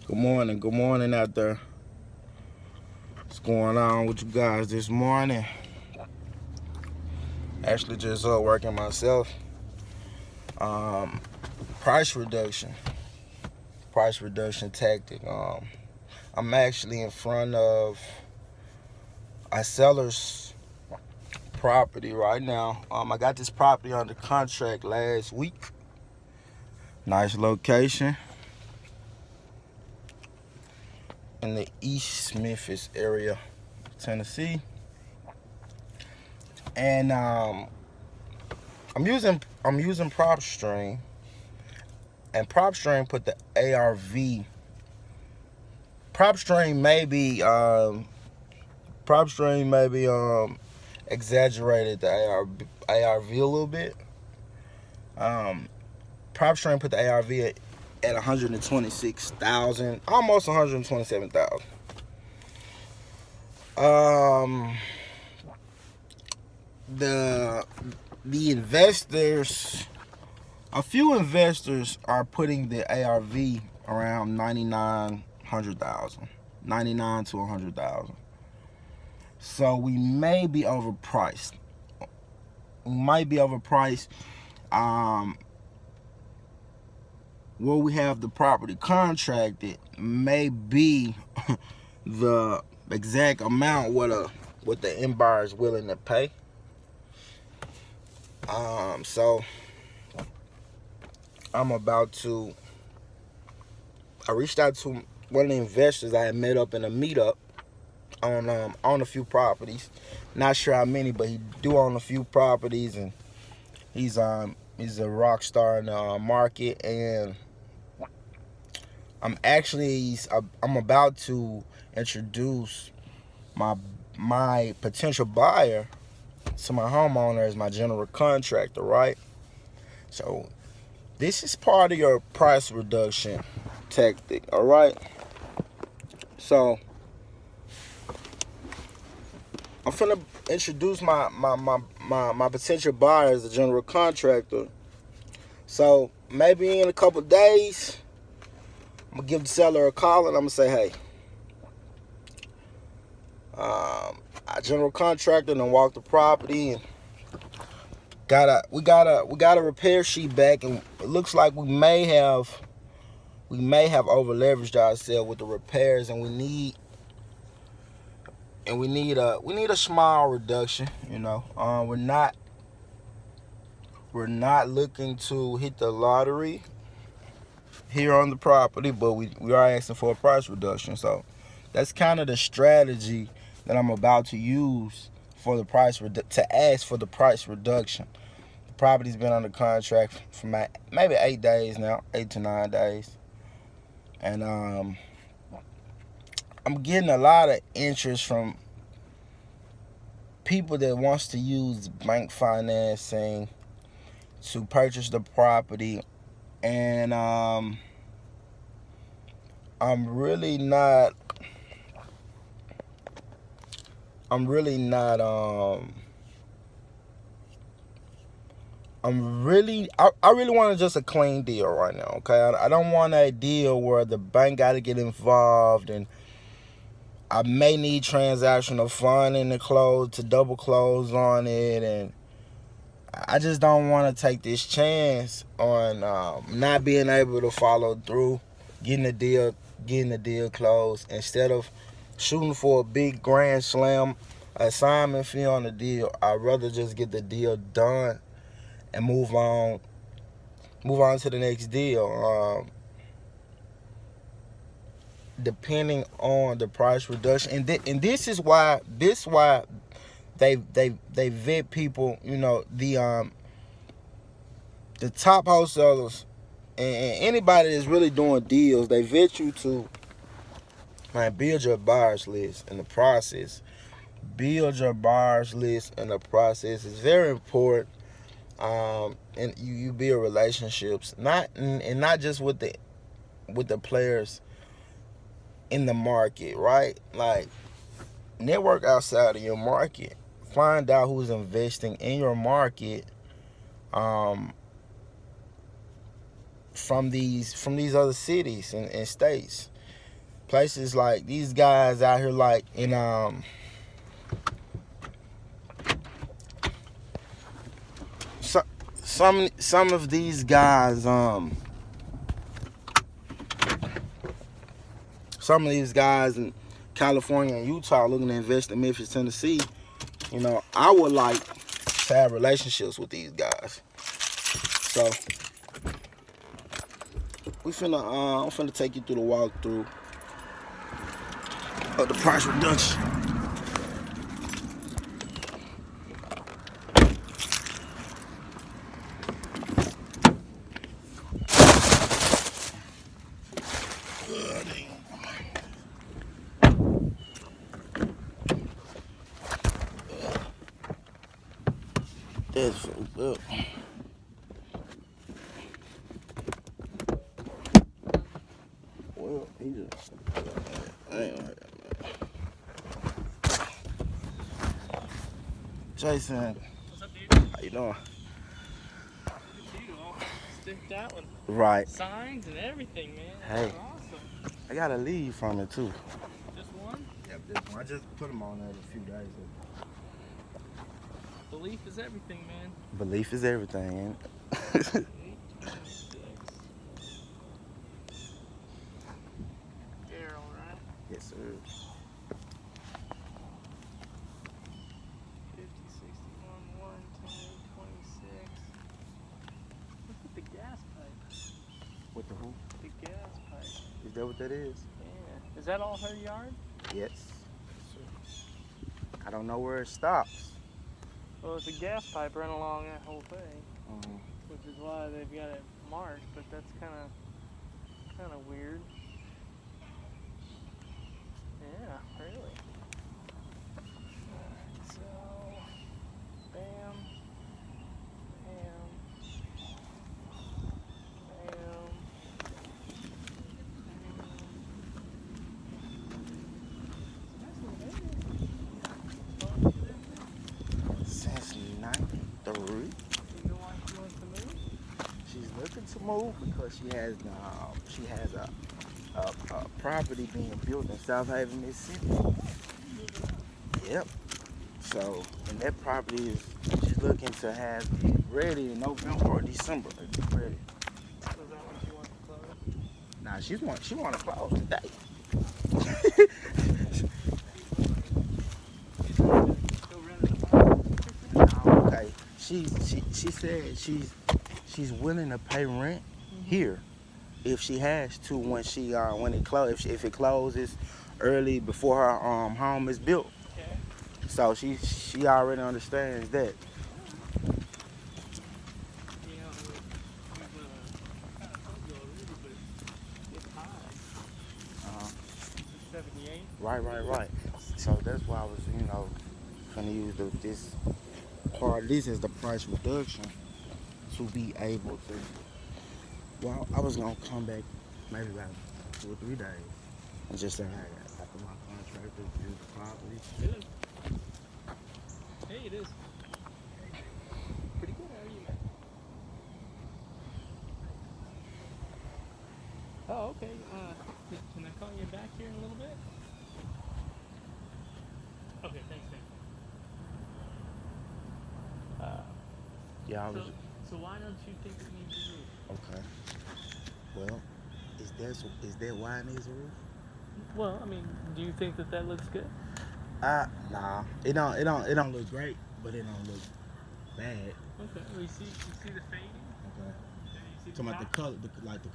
Good morning out there. What's going on with you guys this morning? Actually, just working myself. Um, price reduction, price reduction tactic. I'm actually in front of a seller's property right now. I got this property under contract last week. Nice location in the East Memphis area, Tennessee, and I'm using PropStream, and PropStream put the ARV. PropStream maybe exaggerated the ARV a little bit. Um, PropStream put the ARV at 126,000, almost 127,000. Um, the the investors, a few investors are putting the ARV around 99,000, 99 to 100,000. So we may be overpriced. We might be overpriced. Where we have the property contracted may be the exact amount what the end buyer is willing to pay. So I'm about to. I reached out to one of the investors I had met up in a meetup on a few properties. Not sure how many, but he do own a few properties, and he's a rock star in the market. And I'm about to introduce my potential buyer to my homeowner as my general contractor, right? So this is part of your price reduction tactic, all right? So I'm finna introduce my potential buyer as a general contractor. So maybe in a couple days, I'm gonna give the seller a call and I'm gonna say, hey, I general contractor and walk the property and we got a repair sheet back, and it looks like we may have over leveraged ourselves with the repairs, and we need a small reduction. We're not looking to hit the lottery here on the property, but we are asking for a price reduction. So that's kind of the strategy that I'm about to use for the to ask for the price reduction. The property's been under contract for maybe 8 days now, 8 to 9 days, and I'm getting a lot of interest from people that wants to use bank financing to purchase the property, and I'm really not I'm really not I really want just a clean deal right now, okay? I don't want a deal where the bank got to get involved, and I may need transactional funding to double close on it, and I just don't want to take this chance on not being able to follow through, getting the deal closed, instead of shooting for a big grand slam assignment fee on the deal. I'd rather just get the deal done and move on to the next deal. Depending on the price reduction, and this is why they vet people. The top wholesalers and anybody that's really doing deals, they vet you to build your buyers list in the process. Build your buyers list in the process is very important. And you build relationships, not just with the players in the market, right? Like, network outside of your market. Find out who's investing in your market, from these other cities and states. Places like these guys out here, like in some of these guys some of these guys in California and Utah looking to invest in Memphis, Tennessee. You know, I would like to have relationships with these guys. So I'm finna take you through the walkthrough of the price reduction. That's fucked up. Well, he just I ain't like that, man. Jason, What's up, dude? how you doing? Good to see you all sticked out with Right. signs and everything, man. Hey. That's awesome. I got a lead from it too. Just one? Yep, this one. I just put them on there a few days ago. Belief is everything, man. Belief is everything. 826. Daryl, right? Yes, sir. 50, 61, 1, 10, 26. Look at the gas pipe. What the who? The gas pipe. Is that what that is? Yeah. Is that all her yard? Yes. Yes, sir. I don't know where it stops. Well, it's a gas pipe running along that whole thing, Mm-hmm. which is why they've got it marked, but that's kind of weird. Yeah, really. So, bam, bam, bam, Since 93, You know why she wants to move? she's looking to move because she has a property being built in South Haven, Mississippi. Yep. So, and that property is she's looking to have it ready in November or December. It's ready. So is that when she wants to close? Nah, she want to close today. Still renting the apartment? Okay. She said she's willing to pay rent here if she has to when if it closes early before her home is built. Okay. So she already understands that. You know, we've kind of told you already, but it's high. It's 78. Right. So that's why I was gonna use this part of this as the price reduction to be able to. Well, I was gonna come back maybe about 2 or 3 days and just say, hey, after my contractor view the property. It is. Hey, it is. Pretty good. How are you, man? Oh, okay. Can I call you back here in a little bit? Okay, thanks, man. Yeah, I was. So why don't you think it needs a roof? Okay. Well, is that why it needs a roof? Well, I mean, do you think that looks good? Nah. It don't look great, but it don't look bad. Okay. Well, you see the fading? Okay. Yeah, you see the Talking about the top? color, the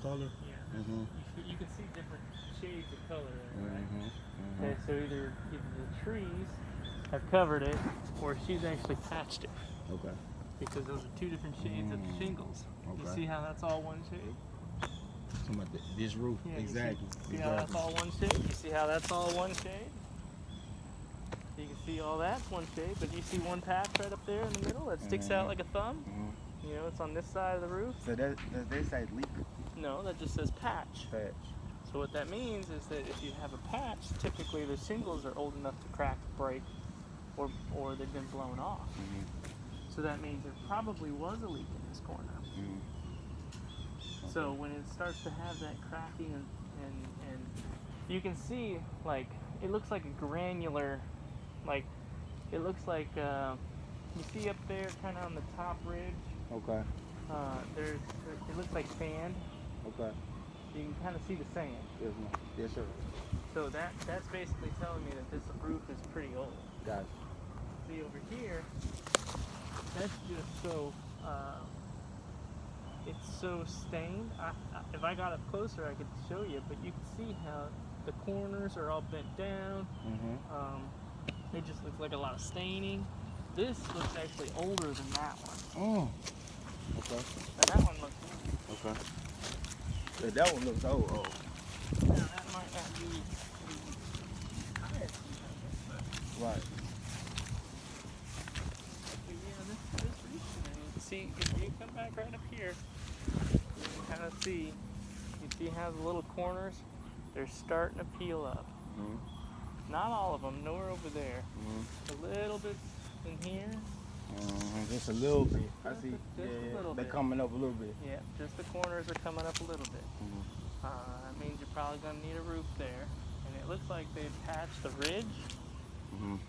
color. Yeah. Mhm. You can see different shades of color in it, right? Mhm. Okay, so either the trees have covered it, or she's actually patched it, Okay. because those are two different shades of the shingles. You Okay. see how that's all one shade? Talking about this roof. Yeah, Exactly. See how that's all one shade? You see how that's all one shade? You can see all that's one shade, but you see one patch right up there in the middle that sticks out like a thumb? Mhm. You know, it's on this side of the roof. So does they say leak No, that just says patch. patch? So what that means is that if you have a patch, typically the shingles are old enough to crack, break, or they've been blown off. Mhm. So that means there probably was a leak in this corner. So when it starts to have that cracking and you can see, like, it looks like a granular, like, it looks like, you see up there kind of on the top ridge, Okay. it looks like sand. Okay. You can kind of see the sand. Yes, ma'am. Yes, sir. So that's basically telling me that this roof is pretty old. Gotcha. See over here, that's just so, it's so stained. If I got up closer, I could show you, but you can see how the corners are all bent down. It just looks like a lot of staining. This looks actually older than that one. Okay. But that one looks new. Okay. Yeah, that one looks old. Now, that might not be the highest, Right. but yeah, this roof, see, if you come back right up here, you can kind of see, you see how the little corners, they're starting to peel up. Not all of them, nowhere over there. A little bit in here. Just a little bit. I see. Just a little They're bit. coming up a little bit. Yeah, just the corners are coming up a little bit. That means you're probably going to need a roof there. And it looks like they've patched the ridge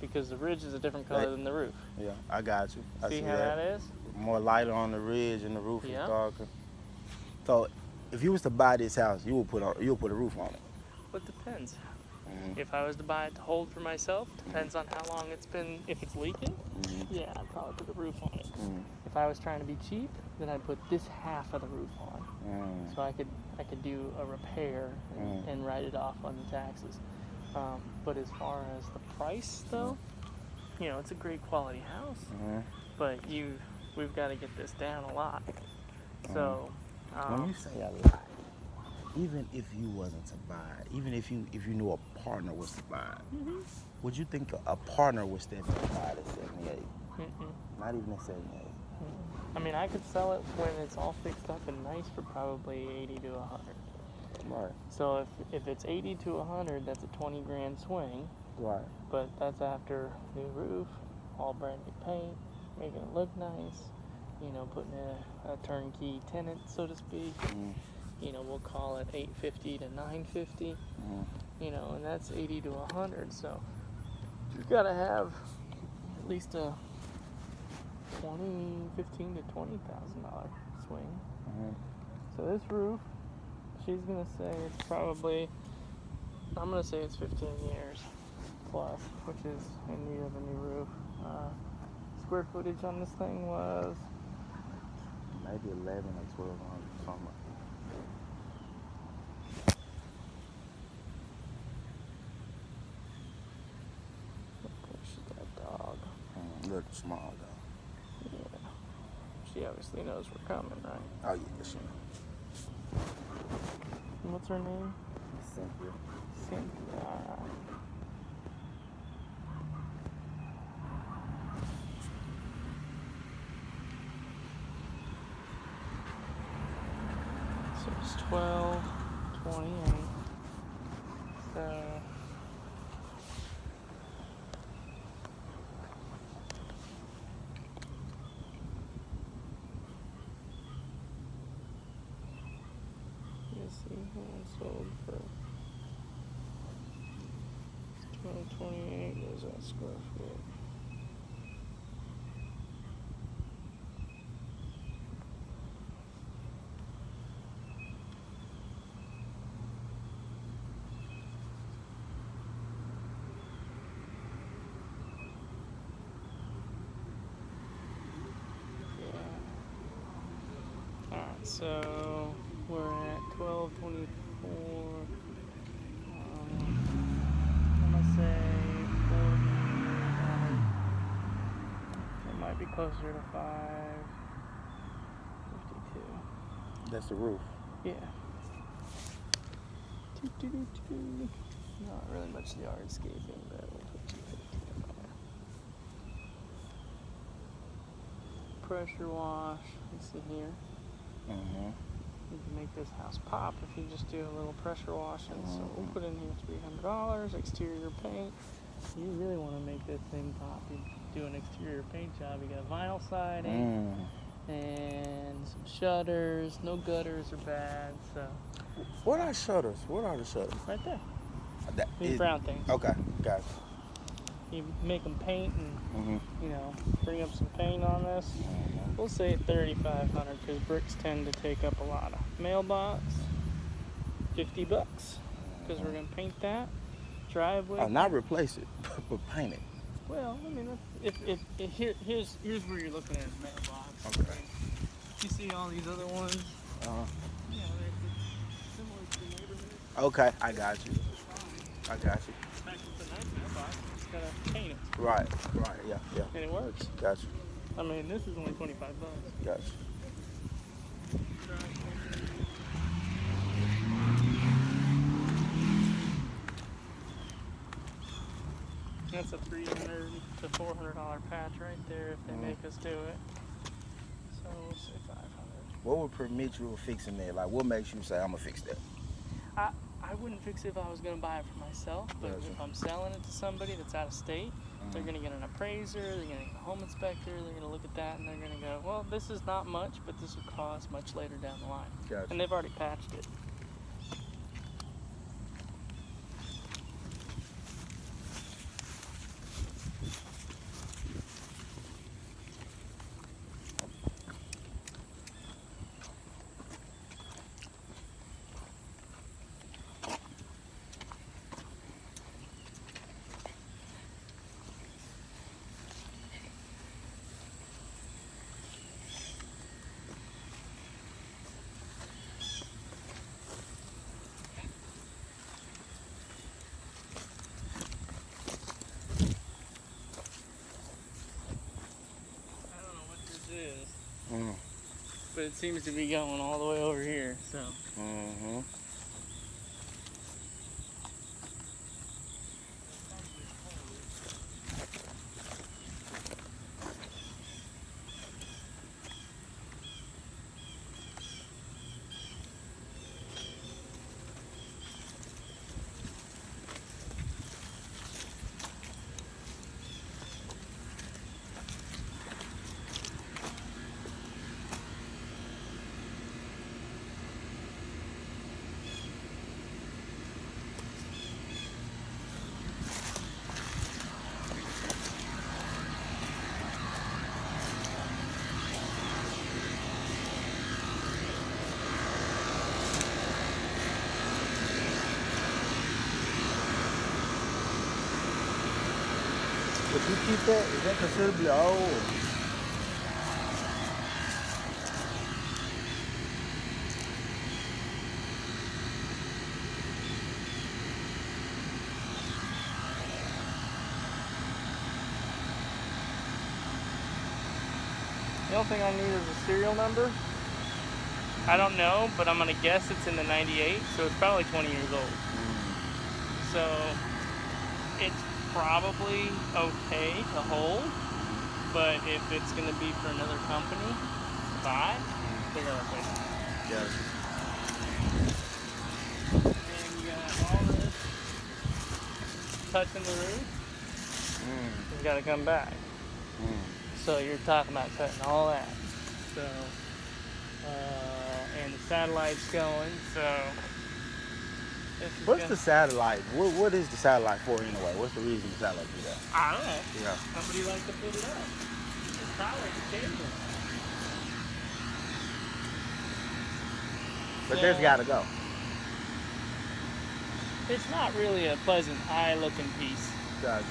because the ridge is a different color than the roof. Yeah, I got you. I See how that is? More lighter on the ridge and the roof is Yeah. darker. So, if you was to buy this house, you would put a roof on it. But depends. If I was to buy it to hold for myself, depends on how long it's been. If it's leaking, yeah, I'd probably put a roof on it. If I was trying to be cheap, then I'd put this half of the roof on, so I could do a repair and write it off on the taxes. But as far as the price, though, you know, it's a great quality house, but we've got to get this down a lot. So When you say a lot, even if you wasn't to buy it, even if you knew a partner was to buy it, would you think a partner would step in and buy it at 78? Not even at 78. I mean, I could sell it when it's all fixed up and nice for probably 80 to 100. Right. So if it's 80 to 100, that's a 20 grand swing. Right. But that's after new roof, all brand new paint, making it look nice, you know, putting a turnkey tenant, so to speak. You know, we'll call it 850 to 950. You know, and that's 80 to 100. So you've got to have at least a 15 to $20,000 swing. So this roof, she's gonna say it's probably, I'm gonna say it's 15 years plus, which is in need of a new roof. Square footage on this thing was Maybe 11 or 1200, something like she's got a dog. that. Little small though. Yeah. She obviously knows we're coming, right? Oh yeah, she knows. And what's her name? Cynthia. Cynthia. Alright. So it's 12:28. So let's see, one sold for 1228. There's that square foot. Yeah. Alright, so we're at 1224. I'm gonna say 40. It might be closer to 552. That's the roof. Yeah. Not really much yardscaping, but we'll put 250 on there. Pressure wash. You see here. You can make this house pop if you just do a little pressure washing. So we'll put in here $300. Exterior paint. You really want to make this thing pop. You do an exterior paint job. You got vinyl siding and some shutters. No gutters are bad. So What are shutters? What are the shutters? right there. These brown things. Okay, got You make them paint and, Mm-hmm. bring up some paint on this. We'll say 3,500 because bricks tend to take up a lot of mailbox. $50 because we're gonna paint that driveway. Oh, not replace it, but paint it. Well, I mean, here's where you're looking at a mailbox. Okay. You see all these other ones? Uh-huh. Yeah, they're similar to the neighborhood. Okay, I got you. I got you. In fact, it's a nice mailbox. You just gotta paint it. Right, yeah. And it works. Got you. I mean, this is only $25. Got you. That's a $300 to $400 patch right there if they make us do it. So we'll say 500. What would permit you of fixing that? Like, what makes you say I'm gonna fix that? I wouldn't fix it if I was going to buy it for myself, but Gotcha. if I'm selling it to somebody that's out of state, they're going to get an appraiser, they're going to get a home inspector, they're going to look at that and they're going to go, well, this is not much, but this will cost much later down the line. Gotcha. And they've already patched it. But it seems to be going all the way over here, so. Mm-hmm. If you keep that, is that considerably old? The only thing I need is a serial number. I don't know, but I'm gonna guess it's in the 98, so it's probably 20 years old. So it's probably okay to hold, but if it's gonna be for another company to buy, they're gonna replace it. Yes. And you got all this touching the roof. It's gotta come back. So you're talking about cutting all that. So, and the satellite's going, so. What's the satellite? What is the satellite for anyway? What's the reason the satellite do that? I don't know. Yeah. Somebody likes to put it up. It's probably the cable. But there's gotta go. It's not really a pleasant eye-looking piece. Gotcha.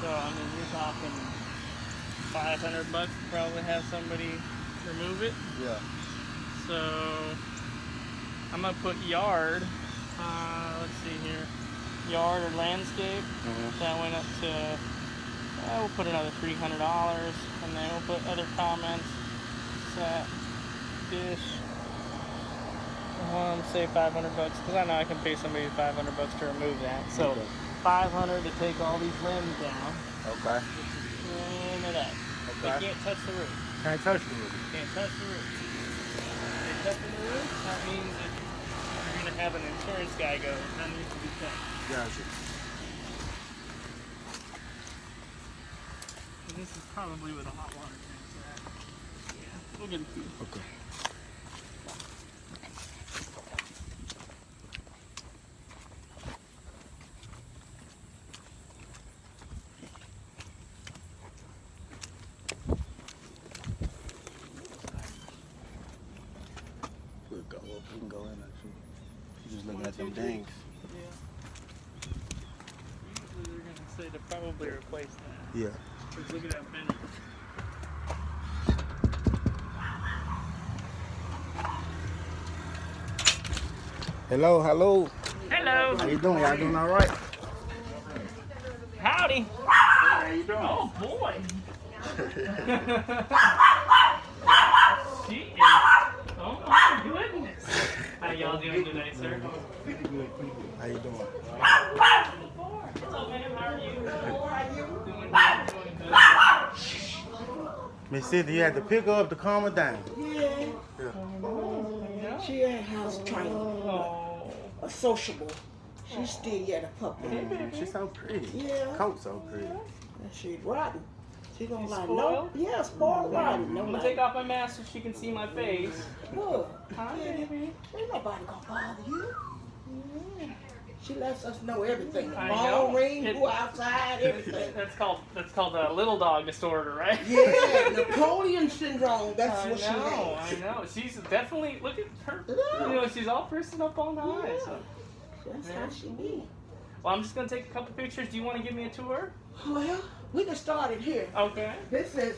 So, I mean, you're talking $500 to probably have somebody remove it. Yeah. So I'm gonna put yard. Let's see here, yard or landscape. That went up to. We'll put another $300, and then we'll put other comments. Set, dish. Say $500 because I know I can pay somebody $500 to remove that. So Okay. $500 to take all these limbs down. Okay. Trim it up. Okay. They can't touch the roof. Can't touch the roof. Can't touch the roof. If they touch the roof, that means that you're going to have an insurance guy go, that needs to be checked. Gotcha. And this is probably where the hot water tanks are at. Yeah, we'll get it to you. Okay. She can go in actually. She's just looking at them dings. Yeah. Usually they're gonna say to probably replace that. Yeah. Cause look at that bend. Hello, hello. Hello. How you doing? Y'all doing all right? Howdy. How you doing? Oh boy. She is. Oh my goodness. How y'all doing today, sir? How you doing? Hello, ma'am. How are you? Doing good. Doing good. Miss Cynthia, you had to pick her up to calm her down. Yeah, Yeah. she had house training, Oh. a sociable. She's still yet a puppy. She's so pretty. Yeah. Coat so pretty. And she's rotten. She gonna She's like spoiled? no, yeah, spoiled rotten. No I'm gonna like, take off my mask so she can see my face. look, Hi, baby. ain't nobody gonna bother you. She lets us know everything. I Phone know. ring, It- who outside, everything. That's called a little dog disorder, right? Yeah, Napoleon syndrome. That's I what she know, has. I know. She's definitely look at her. Yeah. You know, she's all pressing up all night. Yeah. So. That's how she be. Well, I'm just gonna take a couple pictures. Do you want to give me a tour? Well, we can start it here. Okay. This is,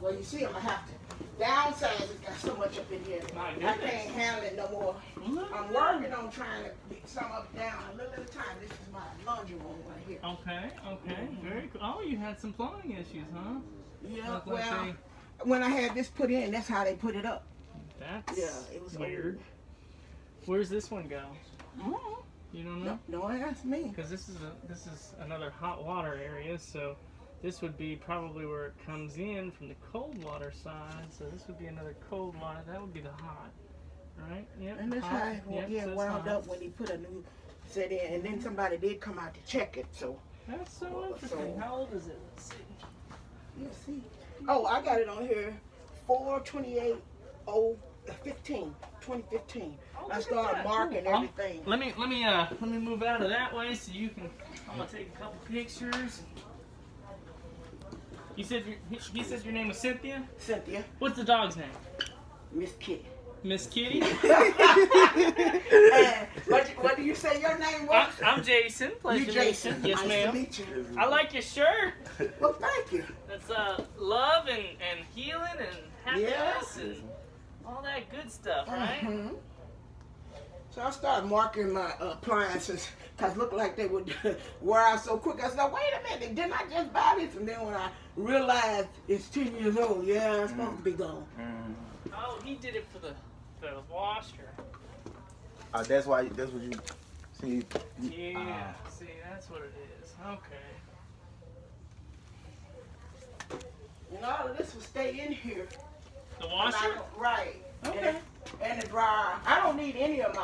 well, you see, I'm gonna have to downsize. It's got so much up in here. My I goodness. can't handle it no more. I'm working on trying to get some of it down a little at a time. This is my laundry room right here. Okay. Okay. Very cool. Oh, you had some plumbing issues, huh? Yeah, Look like well, when I had this put in, that's how they put it up. That's Yeah, it was weird. Where's this one go? old. You don't know? No, don't ask me. Because this is another hot water area, so this would be probably where it comes in from the cold water side. So this would be another cold water. That would be the hot, right? Yep. And that's hot. how it Yep, so it's wound hot. up when he put a new set in. And then somebody did come out to check it, so That's so interesting. So- How old is it? Let's see. you'll see. Oh, I got it on here, 4/28/15, 2015. Oh, I look at started that. marking Cool. everything. Let me move out of that way so you can. I'm gonna take a couple pictures. You said he said your name was Cynthia. Cynthia, What's the dog's name? Miss Kitty. Miss Kitty. What do you say your name was? I'm Jason. Pleasure You to meet Jason. you. Yes, Nice to ma'am. meet you. I like your shirt. Well, thank you. That's love and healing and happiness Yeah. and all that good stuff, right? Mhm. So I started marking my appliances because looked like they would wear out so quick. I said, wait a minute, didn't I just buy this? And then when I realized it's 10 years old, yeah, it's supposed to be gone. Oh, he did it for the washer. That's what you see. Yeah. See, that's what it is. Okay. And all of this will stay in here. The And I washer? don't- Right. Okay. And the dryer. I don't need any of my